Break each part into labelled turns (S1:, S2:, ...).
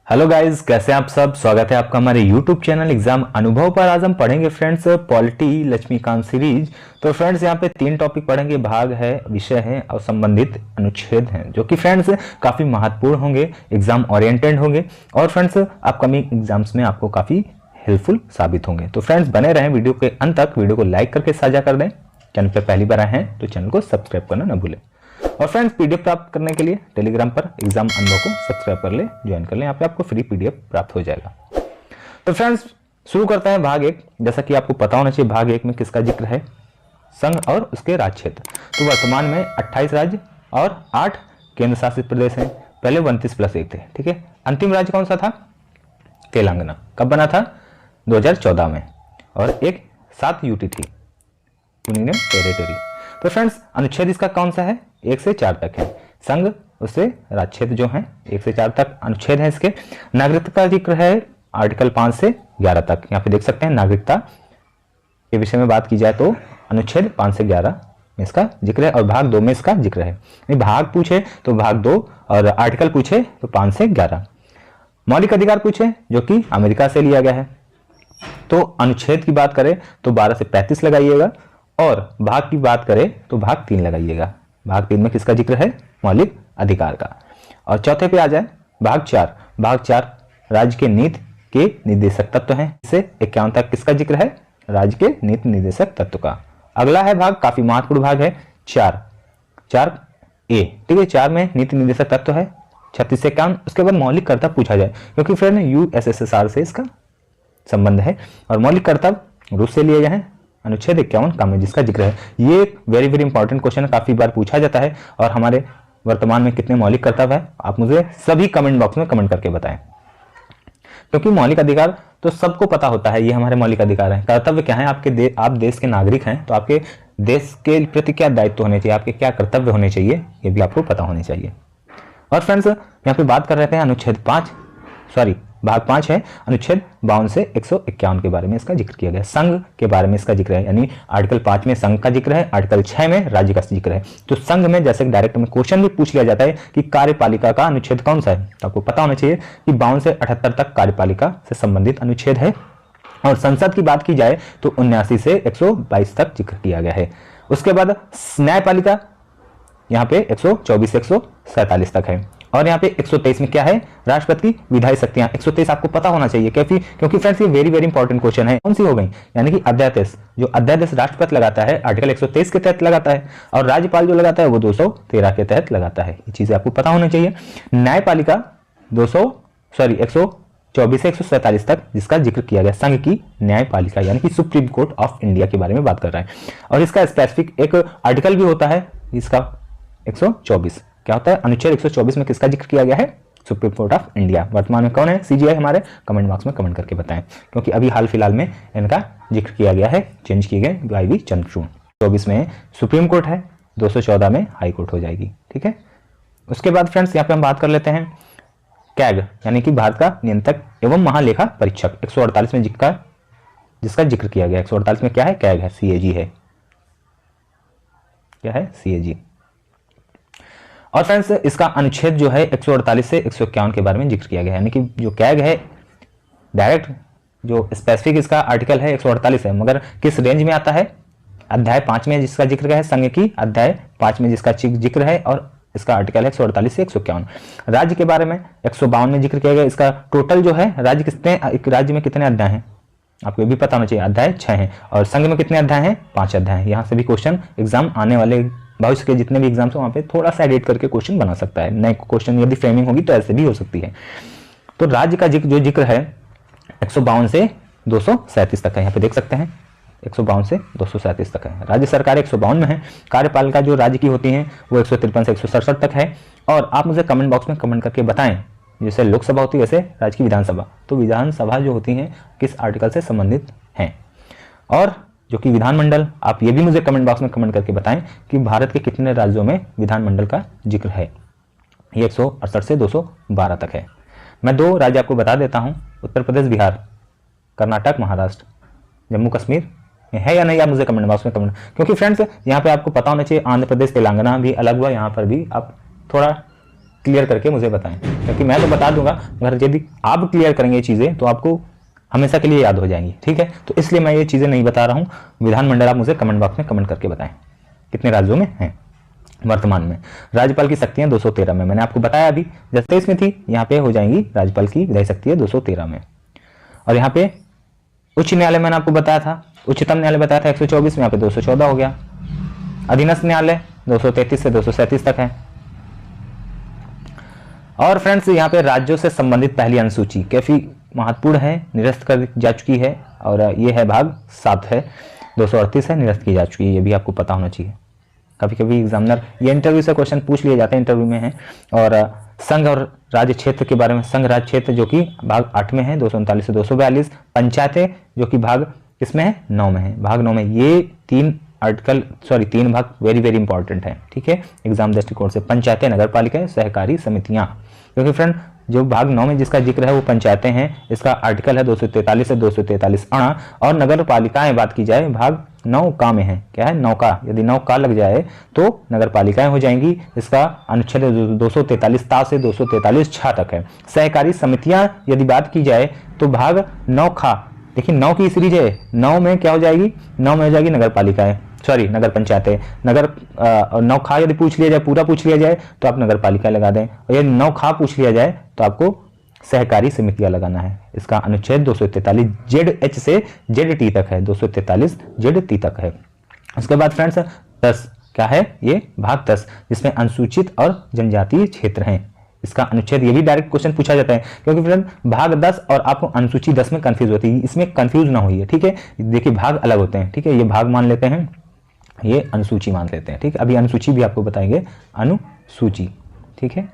S1: Hello guys, कैसे हैं आप सब। स्वागत है आपका हमारे यूट्यूब चैनल एग्जाम अनुभव पर। आज हम पढ़ेंगे फ्रेंड्स पॉलिटी लक्ष्मीकांत सीरीज। तो फ्रेंड्स यहाँ पे 3 टॉपिक पढ़ेंगे, भाग है, विषय है और संबंधित अनुच्छेद हैं, जो कि फ्रेंड्स काफ़ी महत्वपूर्ण होंगे, एग्जाम ओरिएंटेड होंगे और फ्रेंड्स अपकमिंग एग्जाम्स में आपको काफ़ी हेल्पफुल साबित होंगे। तो फ्रेंड्स बने रहें वीडियो के अंत तक। वीडियो को लाइक करके साझा कर दें। चैनल पर पहली बार आए हैं तो चैनल को सब्सक्राइब करना न भूलें। और फ्रेंड्स पीडीएफ प्राप्त करने के लिए टेलीग्राम पर एग्जाम अनुभव को सब्सक्राइब कर ले, ज्वाइन कर ले। यहाँ पे आपको फ्री पीडीएफ प्राप्त हो जाएगा। तो फ्रेंड्स शुरू करते हैं भाग 1। जैसा कि आपको पता होना चाहिए, भाग 1 में किसका जिक्र है, संघ और उसके राज्य क्षेत्र। तो वर्तमान में 28 राज्य और 8 केंद्र शासित प्रदेश हैं। पहले 29+1 थे, ठीक है। अंतिम राज्य कौन सा था? तेलंगाना। कब बना था? 2014 में। और एक 7 यूटी थी, यूनियन टेरिटरी। तो फ्रेंड्स अनुच्छेद इसका कौन सा है? 1 से 4 तक है। संघ उससे राज्य क्षेत्र जो है 1 से 4 तक अनुच्छेद है इसके। नागरिकता का जिक्र है आर्टिकल 5 से 11 तक। यहाँ पे देख सकते हैं नागरिकता के विषय में बात की जाए तो अनुच्छेद 5 से 11 में इसका जिक्र है और भाग 2 में इसका जिक्र है। भाग पूछे तो भाग 2 और आर्टिकल पूछे तो 5 से 11। मौलिक अधिकार पूछे जो कि अमेरिका से लिया गया है। तो अनुच्छेद की बात करें तो 12 से 35 लगाइएगा और भाग की बात करें तो भाग 3 लगाइएगा। भाग 3 में किसका जिक्र है? मौलिक अधिकार का। और चौथे पे आ जाए भाग 4। भाग 4 राज्य के नीति के निर्देशक तत्व हैं। इससे 51 तक किसका जिक्र है? राज्य के नीति निर्देशक तत्व का। अगला है भाग, काफी महत्वपूर्ण भाग है 4A, ठीक है। 4 में नीति निर्देशक तत्व है 36 से 51। उसके बाद मौलिक कर्तव्य पूछा जाए, क्योंकि फ्रेंड यूएसएसआर से इसका संबंध है और मौलिक कर्तव्य रूस से लिए गए हैं। अनुच्छेद 51 का में जिसका जिक्र है। ये एक वेरी वेरी इंपॉर्टेंट क्वेश्चन है, काफी बार पूछा जाता है। और हमारे वर्तमान में कितने मौलिक कर्तव्य है, आप मुझे सभी कमेंट बॉक्स में कमेंट करके बताएं, क्योंकि मौलिक अधिकार तो सबको पता होता है, ये हमारे मौलिक अधिकार है। कर्तव्य क्या है? आप देश के नागरिक हैं तो आपके देश के प्रति क्या दायित्व होने चाहिए, आपके क्या कर्तव्य होने चाहिए, ये भी आपको पता होने चाहिए। और फ्रेंड्स यहाँ पे बात कर रहे थे अनुच्छेद भाग 5 है। अनुच्छेद 52 से 151 के बारे में इसका जिक्र किया गया। संघ के बारे में इसका जिक्र है, यानी आर्टिकल 5 में संघ का जिक्र है, आर्टिकल 6 में राज्य का जिक्र है। तो संघ में जैसे डायरेक्ट में क्वेश्चन भी पूछ लिया जाता है कि कार्यपालिका का अनुच्छेद कौन सा है, तो आपको पता होना चाहिए कि 52 से 78 तक कार्यपालिका से संबंधित अनुच्छेद है। और संसद की बात की जाए तो 79 से 122 तक जिक्र किया गया है। उसके बाद न्यायपालिका यहाँ पे 124 से 147 तक है। और यहाँ पे 123 में क्या है? राष्ट्रपति की विधायी शक्तियां। 123 आपको पता होना चाहिए, क्योंकि फ्रेंड्स ये वेरी वेरी इंपॉर्टेंट क्वेश्चन है। कौन सी हो गई? यानी कि अध्यादेश, जो अध्यादेश राष्ट्रपति लगाता है आर्टिकल 123 के तहत लगाता है और राज्यपाल जो लगाता है वो 213 के तहत लगाता है। ये चीजें आपको पता होनी चाहिए। न्यायपालिका 124 से 147 तक जिसका जिक्र किया गया। संघ की न्यायपालिका यानी कि सुप्रीम कोर्ट ऑफ इंडिया के बारे में बात कर रहा है। और इसका स्पेसिफिक एक आर्टिकल भी होता है इसका 124। क्या होता है? अनुच्छेद 124 में किसका जिक्र किया गया है? Supreme court of India. वर्तमान में कौन है? सीजीआई हमारे। कमेंट बॉक्स में कमेंट करके बताएं, क्योंकि अभी हाल फिलहाल में इनका जिक्र किया गया है, चेंज किए गए वाईवी चंद्रचूड़। 24 में सुप्रीम कोर्ट है, 214 में हाई कोर्ट हो जाएगी, ठीक है। उसके बाद फ्रेंड्स यहाँ पे हम बात कर लेते हैं कैग यानी कि भारत का नियंत्रक एवं महालेखा परीक्षक। 148 में जिसका जिक्र किया गया। 148 में क्या है? कैग है, सीएजी है। क्या है? सीएजी। और फ्रेंड्स इसका अनुच्छेद जो है 148 से 151 के बारे में जिक्र किया गया है। यानी कि जो कैग है डायरेक्ट जो स्पेसिफिक इसका आर्टिकल है 148 है, मगर किस रेंज में आता है? अध्याय 5 में जिसका जिक्र है, संघ की अध्याय 5 में जिसका जिक्र है और इसका आर्टिकल है 148 से 151। राज्य के बारे में 152 में जिक्र किया गया। इसका टोटल जो है राज्य एक राज्य में कितने अध्याय हैं आपको ये भी पता होना चाहिए। अध्याय 6 हैं और संघ में कितने अध्याय हैं? 5 अध्याय हैं। यहाँ से भी क्वेश्चन एग्जाम आने वाले भविष्य के जितने भी एग्जाम्स हो वहाँ पे थोड़ा सा एडिट करके क्वेश्चन बना सकता है। नए क्वेश्चन यदि फ्रेमिंग होगी तो ऐसे भी हो सकती है। तो राज्य का जो जिक्र है 152 से 237 तक है। यहाँ पे देख सकते हैं 152 से 237 तक है। राज्य सरकार 152 में है। कार्यपालिका जो राज्य की होती है वो 153 से 167 तक है। और आप मुझे कमेंट बॉक्स में कमेंट करके बताएं, जैसे लोकसभा होती है वैसे राज्य की विधानसभा, तो विधानसभा जो होती है किस आर्टिकल से संबंधित हैं। और जो कि विधानमंडल, आप ये भी मुझे कमेंट बॉक्स में कमेंट करके बताएं कि भारत के कितने राज्यों में विधानमंडल का जिक्र है। ये 168 से 212 तक है। मैं 2 राज्य आपको बता देता हूं, उत्तर प्रदेश, बिहार, कर्नाटक, महाराष्ट्र, जम्मू कश्मीर है या नहीं, आप मुझे कमेंट बॉक्स में कमेंट, क्योंकि फ्रेंड्स यहाँ पे आपको पता होना चाहिए आंध्र प्रदेश, तेलंगाना भी अलग हुआ। यहाँ पर भी आप थोड़ा क्लियर करके मुझे बताएं, क्योंकि मैं तो बता दूंगा मगर यदि आप क्लियर करेंगे ये चीज़ें तो आपको हमेशा के लिए याद हो जाएंगी, ठीक है। तो इसलिए मैं ये चीज़ें नहीं बता रहा हूँ। विधानमंडल आप मुझे कमेंट बॉक्स में कमेंट करके बताएं कितने राज्यों में हैं वर्तमान में। राज्यपाल की शक्तियां 213 में, मैंने आपको बताया अभी, जैसे 23 में थी, यहाँ पे हो जाएंगी राज्यपाल की विधायी शक्ति है 213 में। और यहाँ पे उच्च न्यायालय मैंने आपको बताया था, उच्चतम न्यायालय बताया था 124 में, यहाँ पे 214 हो गया। अधीनस्थ न्यायालय 233 से 237 तक है। और फ्रेंड्स यहाँ पे राज्यों से संबंधित पहली अनुसूची काफी महत्वपूर्ण है, निरस्त कर जा चुकी है, और ये है भाग 7 है, 238 है, निरस्त की जा चुकी है, ये भी आपको पता होना चाहिए। कभी कभी एग्जामिनर ये इंटरव्यू से क्वेश्चन पूछ लिए जाते हैं, इंटरव्यू में है। और संघ और राज्य क्षेत्र के बारे में, संघ राज्य क्षेत्र जो कि भाग 8 में है 239 से 242, पंचायतें जो कि भाग किसमें है 9 में है, भाग 9 में। ये 3 भाग वेरी वेरी इंपॉर्टेंट है, ठीक है, एग्जाम दृष्टिकोण से। पंचायतें, नगर पालिकाएं, सहकारी समितियां, क्योंकि फ्रेंड जो भाग 9 में जिसका जिक्र है वो पंचायतें हैं, इसका आर्टिकल है 243 से 243 अणा। और नगर पालिकाएं बात की जाए भाग 9 का में है, क्या है 9 का, यदि 9 का लग जाए तो नगर पालिकाएं हो जाएंगी। इसका अनुच्छेद 243 ता से 243 छा तक है। सहकारी समितियां यदि बात की जाए तो भाग 9 खा, देखिए 9 की सीरीज है, 9 में क्या हो जाएगी, 9 में हो जाएगी नगर पालिकाएं, सॉरी नगर पंचायतें। नगर 9 खा यदि पूछ लिया जाए, पूरा पूछ लिया जाए तो आप नगर पालिका लगा दें, और यदि 9 खा पूछ लिया जाए तो आपको सहकारी समितियां लगाना है। इसका अनुच्छेद 243 ZH से ZT तक है, 243 ZT तक है। उसके बाद फ्रेंड्स 10 क्या है, ये भाग 10 जिसमें अनुसूचित और जनजातीय क्षेत्र हैं। इसका अनुच्छेद, ये भी डायरेक्ट क्वेश्चन पूछा जाता है, क्योंकि फ्रेंड भाग 10 और आपको अनुसूची 10 में कंफ्यूज होती है, इसमें कंफ्यूज ना होइए, ठीक है। देखिए भाग अलग होते हैं, ठीक है, ये भाग मान लेते हैं, ये अनुसूची मान लेते हैं, ठीक है। अभी अनुसूची भी आपको बताएंगे, अनुसूची, ठीक है।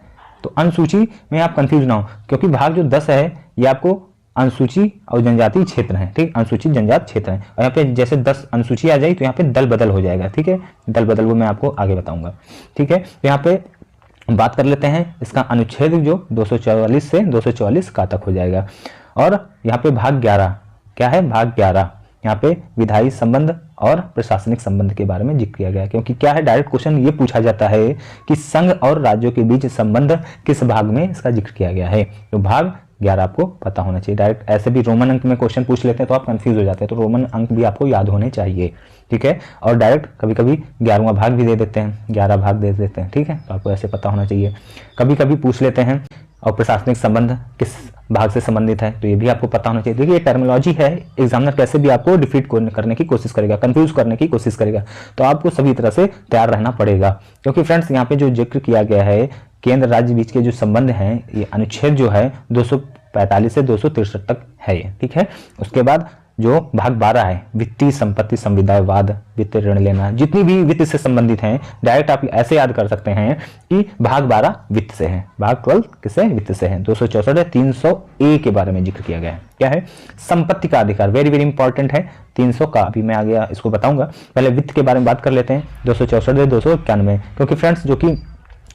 S1: तो अनुसूची में आप कंफ्यूज ना हो, क्योंकि भाग जो 10 है ये आपको अनुसूची और जनजातीय क्षेत्र है, ठीक, अनुसूचित जनजात क्षेत्र है। और यहाँ पे जैसे 10 अनुसूची आ जाएगी तो यहाँ पे दल बदल हो जाएगा, ठीक है, दल बदल वो मैं आपको आगे बताऊंगा, ठीक है। तो यहाँ पे बात कर लेते हैं, इसका अनुच्छेद जो 244 से 244 का तक हो जाएगा। और यहाँ पे भाग 11 क्या है, भाग 11 यहाँ पे विधायी संबंध और प्रशासनिक संबंध के बारे में जिक्र किया गया है, क्योंकि क्या है डायरेक्ट क्वेश्चन ये पूछा जाता है कि संघ और राज्यों के बीच संबंध किस भाग में इसका जिक्र किया गया है। तो भाग 11 आपको पता होना चाहिए। डायरेक्ट ऐसे भी रोमन अंक में क्वेश्चन पूछ लेते हैं तो आप कंफ्यूज हो जाते हैं, तो रोमन अंक भी आपको याद होने चाहिए, ठीक है। और डायरेक्ट कभी कभी 11वां भाग भी दे देते हैं, 11 भाग दे देते हैं, ठीक है, तो आपको ऐसे पता होना चाहिए। कभी कभी पूछ लेते हैं और प्रशासनिक संबंध किस भाग से संबंधित है, तो ये भी आपको पता होना चाहिए। देखिए ये टर्मिनोलॉजी है, एग्जामिनर कैसे भी आपको डिफीट करने की कोशिश करेगा, कंफ्यूज करने की कोशिश करेगा, तो आपको सभी तरह से तैयार रहना पड़ेगा। क्योंकि फ्रेंड्स यहाँ पे जो जिक्र किया गया है केंद्र राज्य बीच के जो संबंध हैं, ये अनुच्छेद जो है 245 से 263 तक है ये, ठीक है। उसके बाद जो भाग 12 है वित्तीय संपत्ति संविदावाद, वित्त ऋण लेना, जितनी भी वित्त से संबंधित हैं डायरेक्ट आप ऐसे याद कर सकते हैं कि भाग 12 वित्त से है, भाग 12 किससे, वित्त से है। 264 300A के बारे में जिक्र किया गया है, क्या है, संपत्ति का अधिकार, वेरी वेरी इंपॉर्टेंट है। 300 का अभी मैं आगे इसको बताऊंगा, पहले वित्त के बारे में बात कर लेते हैं। 264 291, क्योंकि फ्रेंड्स जो कि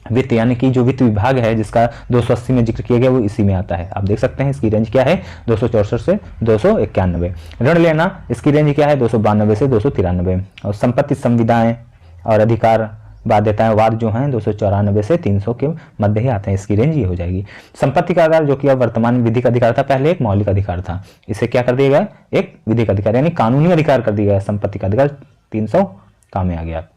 S1: वित्त यानी कि जो वित्त विभाग है जिसका 280 में जिक्र किया गया वो इसी में आता है। आप देख सकते हैं इसकी रेंज क्या है, 264 से 291। ऋण लेना, इसकी रेंज क्या है, 292 से 293। और संपत्ति संविदाएं और अधिकार बाध्यताएं वाद जो हैं 294 से 300 के मध्य ही आते हैं, इसकी रेंज ये हो जाएगी। संपत्ति का अधिकार जो कि अब वर्तमान विधिक अधिकार था, पहले एक मौलिक अधिकार था, इसे क्या कर दिया गया, एक विधिक अधिकार यानी कानूनी अधिकार कर दिया गया। संपत्ति का अधिकार 300 काम में आ गया।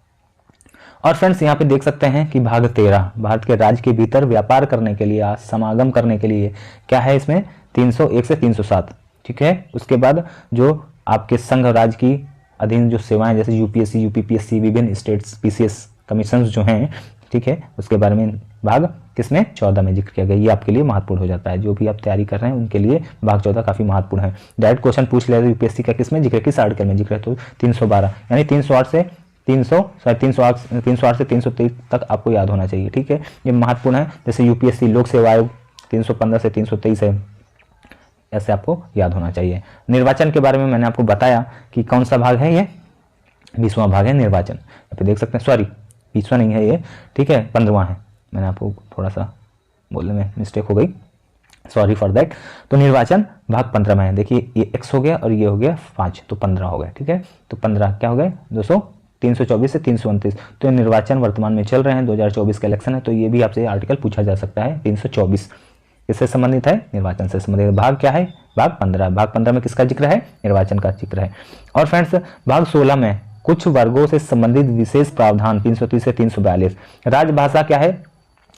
S1: और फ्रेंड्स यहाँ पे देख सकते हैं कि भाग 13 भारत के राज्य के भीतर व्यापार करने के लिए, समागम करने के लिए क्या है, इसमें 301 से 307, ठीक है। उसके बाद जो आपके संघ राज्य की अधीन जो सेवाएं जैसे यूपीएससी, यूपीपीएससी, विभिन्न स्टेट्स पीसीएस कमीशन जो हैं, ठीक है, उसके बारे में भाग किसमें 14 में जिक्र किया गया। ये आपके लिए महत्वपूर्ण हो जाता है, जो भी आप तैयारी कर रहे हैं उनके लिए भाग 14 काफी महत्वपूर्ण है। डायरेक्ट क्वेश्चन पूछ लिया यूपीएससी का किसमें जिक्र, किस आर्टिकल में जिक्र है, तो 312 यानी 308 से 323 तक आपको याद होना चाहिए, ठीक है, ये महत्वपूर्ण है। जैसे यूपीएससी लोक सेवा आयोग 315 से 323 है, ऐसे आपको याद होना चाहिए। निर्वाचन के बारे में मैंने आपको बताया कि कौन सा भाग है, ये 20वां भाग है निर्वाचन। यहाँ पे देख सकते हैं, सॉरी 20वां नहीं है ये, ठीक है, 15वां है, मैंने आपको थोड़ा सा बोलने में मिस्टेक हो गई, सॉरी फॉर दैट। तो निर्वाचन भाग 15 में है, देखिए ये x हो गया और ये हो गया 5, तो 15 हो गया, ठीक है। तो 15 क्या हो गए, 200 324 से 329। तो निर्वाचन वर्तमान में चल रहे हैं, 2024 का इलेक्शन है, तो ये भी आपसे आर्टिकल पूछा जा सकता है। 324 किससे संबंधित है? निर्वाचन से संबंधित। भाग क्या है? भाग 15। भाग 15 में किसका जिक्र है? निर्वाचन का जिक्र है। और फ्रेंड्स भाग 16 में कुछ वर्गों से संबंधित विशेष प्रावधान 330 से 342। राजभाषा क्या है?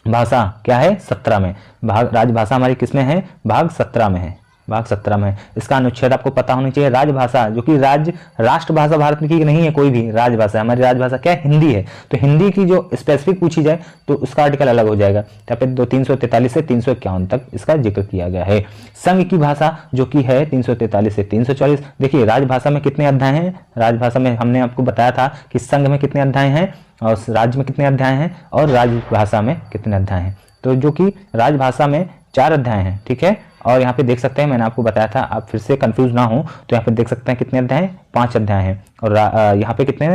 S1: भाषा क्या है? 17 में। भाग राजभाषा हमारी किसमें है? भाग 17 में है। भाग 17 में इसका अनुच्छेद आपको पता होना चाहिए। राजभाषा जो कि राष्ट्रभाषा भारत की नहीं है, कोई भी राजभाषा, हमारी राजभाषा क्या है? हिंदी है। तो हिंदी की जो स्पेसिफिक पूछी जाए तो उसका आर्टिकल अलग हो जाएगा। यहाँ पे 343 से 351 तक इसका जिक्र किया गया है। संघ की भाषा जो कि है 343 से 340। देखिए राजभाषा में कितने अध्याय हैं? राजभाषा में हमने आपको बताया था कि संघ में कितने अध्याय हैं और राज्य में कितने अध्याय हैं और राजभाषा में कितने अध्याय हैं। तो जो कि राजभाषा में 4 अध्याय हैं, ठीक है। और यहाँ पे देख सकते हैं, मैंने आपको बताया था, आप फिर से कंफ्यूज ना हो तो यहाँ पे देख सकते हैं कितने अध्याय हैं? 5 अध्याय हैं। और यहाँ पे कितने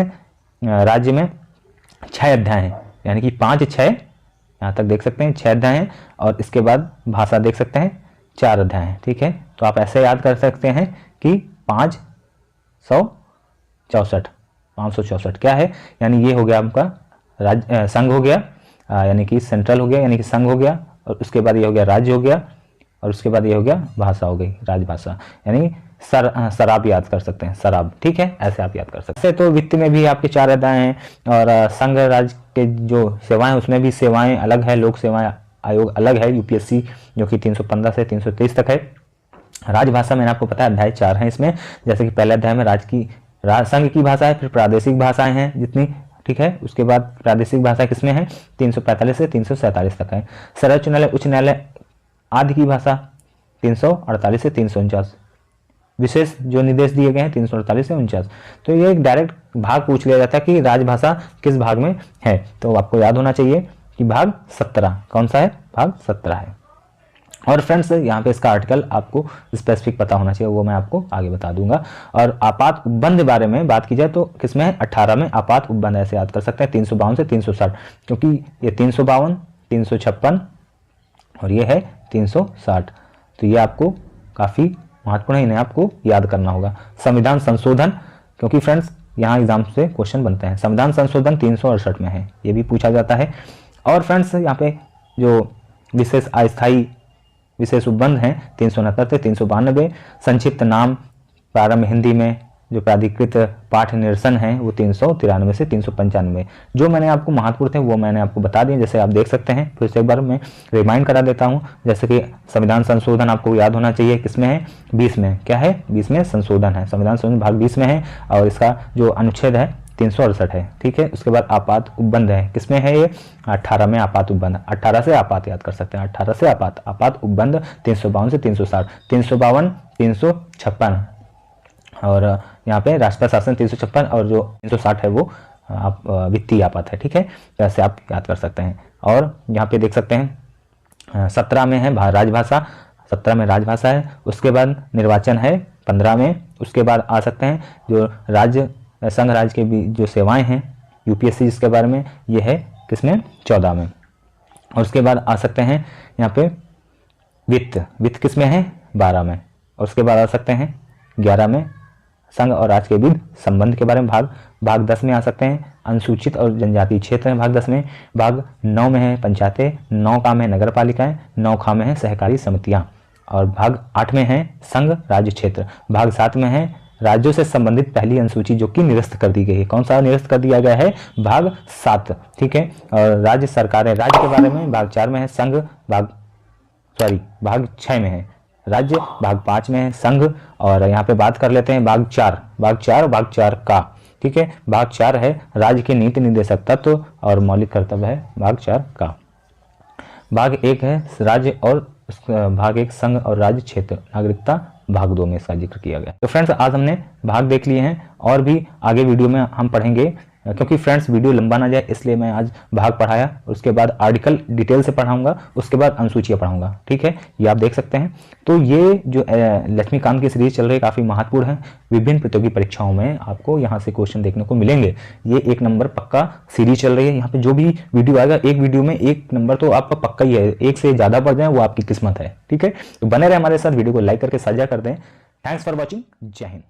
S1: राज्य में 6 अध्याय हैं, यानी कि 5 6 यहाँ तक देख सकते हैं 6 अध्याय हैं। और इसके बाद भाषा देख सकते हैं 4 अध्याय हैं, ठीक है। तो आप ऐसे याद कर सकते हैं कि 564 क्या है? यानी ये हो गया आपका संघ हो गया, यानी कि सेंट्रल हो गया, यानी कि संघ हो गया। और उसके बाद ये हो गया राज्य हो गया, और उसके बाद ये हो गया भाषा हो गई, राजभाषा। यानी शराब याद कर सकते हैं, शराब, ठीक है, ऐसे आप याद कर सकते हैं। तो वित्त में भी आपके 4 अध्याय हैं। और संघ राज्य के जो सेवाएं उसमें भी सेवाएं अलग है, लोक सेवाएं आयोग अलग है, यूपीएससी, जो कि 315 से 323 तक है। राजभाषा मैंने आपको पता है अध्याय 4 हैं इसमें। जैसे कि पहले अध्याय में संघ की भाषा है, फिर प्रादेशिक भाषाएं हैं जितनी, ठीक है। उसके बाद प्रादेशिक भाषा किसमें है? 345 से 347 तक है। सर्वोच्च न्यायालय, उच्च न्यायालय आदि की भाषा 348 से 349। विशेष जो निर्देश दिए गए हैं 348 से 49। तो ये एक डायरेक्ट भाग पूछ लिया जाता है कि राजभाषा किस भाग में है। तो आपको याद होना चाहिए कि भाग 17 कौन सा है? भाग 17 है। और फ्रेंड्स यहाँ पे इसका आर्टिकल आपको स्पेसिफिक पता होना चाहिए, वो मैं आपको आगे बता दूंगा। और आपात उपबंध बारे में बात की जाए तो किसमें है? 18 में आपात उपबंध, ऐसे याद कर सकते हैं 352 से 360, क्योंकि ये 352, 356 और ये है 360। तो ये आपको काफ़ी महत्वपूर्ण है, इन्हें आपको याद करना होगा। संविधान संशोधन, क्योंकि फ्रेंड्स यहाँ एग्जाम से क्वेश्चन बनते हैं। संविधान संशोधन 368 में है, ये भी पूछा जाता है। और फ्रेंड्स यहाँ पे जो विशेष अस्थायी विशेष उपबंध हैं 369 से 392। संक्षिप्त नाम प्रारंभ हिंदी में जो प्राधिकृत पाठ निरसन है वो 393 से 395। जो मैंने आपको महत्वपूर्ण थे वो मैंने आपको बता दिए, जैसे आप देख सकते हैं। फिर से एक बार मैं रिमाइंड करा देता हूँ। जैसे कि संविधान संशोधन आपको याद होना चाहिए, किसमें है? 20 में। क्या है? 20 में संशोधन है, संविधान संशोधन भाग 20 में है। और इसका जो अनुच्छेद है 368 है, ठीक है। उसके बाद आपात उपबंध है, किसमें है ये? 18 में आपात उपबंध। 18 से आपात याद कर सकते हैं, 18 से आपात उपबंध 352 से 360, 352, 356। और यहाँ पे राष्ट्रीय शासन 356 और जो 360 है वो आप वित्तीय आपात है, ठीक है। तो ऐसे आप याद कर सकते हैं। और यहाँ पे देख सकते हैं 17 में है राजभाषा, 17 में राजभाषा है। उसके बाद निर्वाचन है 15 में। उसके बाद आ सकते हैं जो संघ राज्य के भी जो सेवाएं हैं यूपीएससी, जिसके बारे में ये है किसमें? 14 में। और उसके बाद आ सकते हैं यहाँ पे वित्त किसमें है? 12 में। और उसके बाद आ सकते हैं 11 में संघ और राज्य के बीच संबंध के बारे में भाग 10 में आ सकते हैं। अनुसूचित और जनजातीय क्षेत्र है भाग 10 में। भाग 9 में है पंचायतें, 9 का में नगर पालिकाएं, 9 खा में है सहकारी समितियां। और भाग 8 में है संघ राज्य क्षेत्र। भाग 7 में है राज्यों से संबंधित पहली अनुसूची, जो कि निरस्त कर दी गई है। कौन सा निरस्त कर दिया गया है? भाग 7, ठीक है। और राज्य सरकारें, राज्य के बारे में भाग 4 में है। संघ भाग 6 में है राज्य, भाग 5 में है संघ। और यहाँ पे बात कर लेते हैं भाग 4 का, ठीक है। भाग 4 है राज्य के नीति निर्देशक तत्व और मौलिक कर्तव्य है भाग 4 का। भाग 1 है राज्य और भाग 1 संघ और राज्य क्षेत्र नागरिकता, भाग 2 में इसका जिक्र किया गया। तो फ्रेंड्स आज हमने भाग देख लिए हैं, और भी आगे वीडियो में हम पढ़ेंगे, क्योंकि फ्रेंड्स वीडियो लंबा ना जाए इसलिए मैं आज भाग पढ़ाया। उसके बाद आर्टिकल डिटेल से पढ़ाऊंगा, उसके बाद अनुसूचियाँ पढ़ाऊंगा, ठीक है। ये आप देख सकते हैं। तो ये जो लक्ष्मीकांत की सीरीज चल रही है काफ़ी महत्वपूर्ण है। विभिन्न प्रतियोगी परीक्षाओं में आपको यहाँ से क्वेश्चन देखने को मिलेंगे। ये 1 नंबर पक्का सीरीज चल रही है। यहाँ पे जो भी वीडियो आएगा, एक वीडियो में 1 नंबर तो आपका पक्का ही है। 1 से ज़्यादा बढ़ जाए वो आपकी किस्मत है, ठीक है। तो बने रहे हमारे साथ, वीडियो को लाइक करके साझा कर दें। Thanks for watching. जय हिंद।